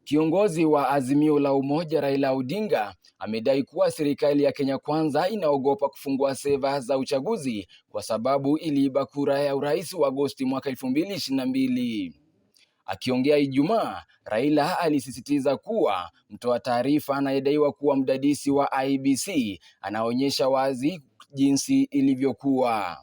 Kiongozi wa Azimio la Umoja Raila Odinga amedai kuwa serikali ya Kenya Kwanza inaogopa kufungua seva za uchaguzi kwa sababu iliiba kura ya urais wa Agosti mwaka 2022. Akiongea Ijumaa, Raila alisisitiza kuwa mtoa taarifa anayedaiwa kuwa mdadisi wa IEBC anaonyesha wazi jinsi ilivyokuwa.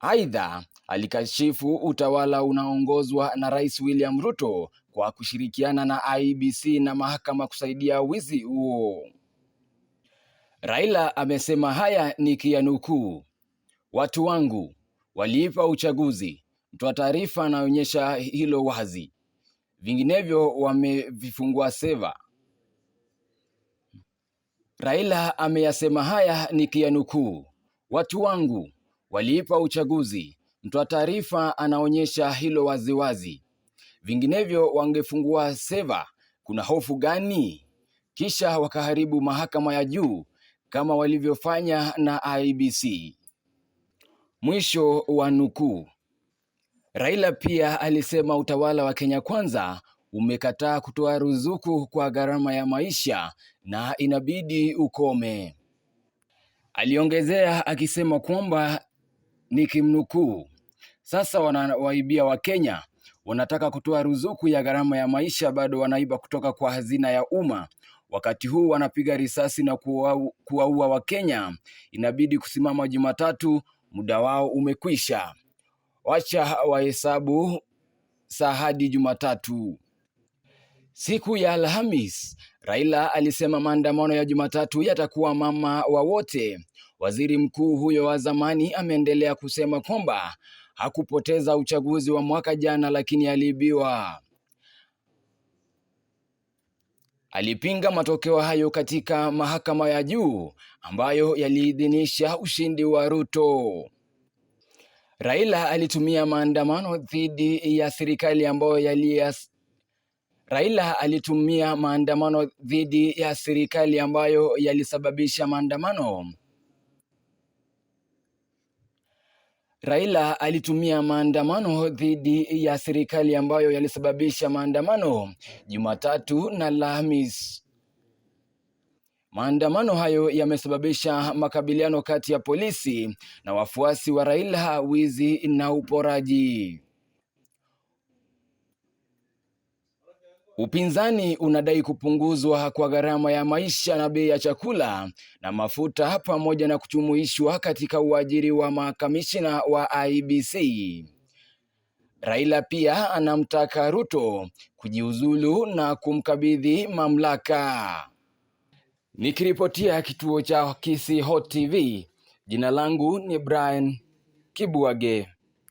Aidha, alikashifu utawala unaoongozwa na Rais William Ruto kwa kushirikiana na IEBC na mahakama kusaidia wizi huo. Raila amesema haya nikiyanukuu: "Watu wangu waliipa uchaguzi, mtoa taarifa anaonyesha hilo wazi, vinginevyo wamevifungua seva." Raila ameyasema haya nikiyanukuu: "Watu wangu waliipa uchaguzi, mtoa taarifa anaonyesha hilo waziwazi, vinginevyo wangefungua seva. Kuna hofu gani? Kisha wakaharibu mahakama ya juu kama walivyofanya na IEBC." Mwisho wa nukuu. Raila pia alisema utawala wa Kenya Kwanza umekataa kutoa ruzuku kwa gharama ya maisha na inabidi ukome. Aliongezea akisema kwamba nikimnukuu, "Sasa wanawaibia Wakenya, wanataka kutoa ruzuku ya gharama ya maisha, bado wanaiba kutoka kwa hazina ya umma. Wakati huu wanapiga risasi na kuwaua Wakenya. Inabidi kusimama Jumatatu, muda wao umekwisha. Wacha wahesabu saa hadi Jumatatu." Siku ya Alhamis, Raila alisema maandamano ya Jumatatu yatakuwa mama wa wote. Waziri mkuu huyo wa zamani ameendelea kusema kwamba hakupoteza uchaguzi wa mwaka jana, lakini aliibiwa. Alipinga matokeo hayo katika mahakama ya juu ambayo yaliidhinisha ushindi wa Ruto. Raila alitumia maandamano dhidi ya serikali ambayo yalisababisha maandamano. Raila alitumia maandamano dhidi ya serikali ambayo yalisababisha maandamano Jumatatu na Alhamisi. Maandamano hayo yamesababisha makabiliano kati ya polisi na wafuasi wa Raila, wizi na uporaji. Upinzani unadai kupunguzwa kwa gharama ya maisha na bei ya chakula na mafuta pamoja na kujumuishwa katika uajiri wa makamishina wa IEBC. Raila pia anamtaka Ruto kujiuzulu na kumkabidhi mamlaka. Nikiripotia kituo cha Kisii Hot TV, jina langu ni Brian Kibuage.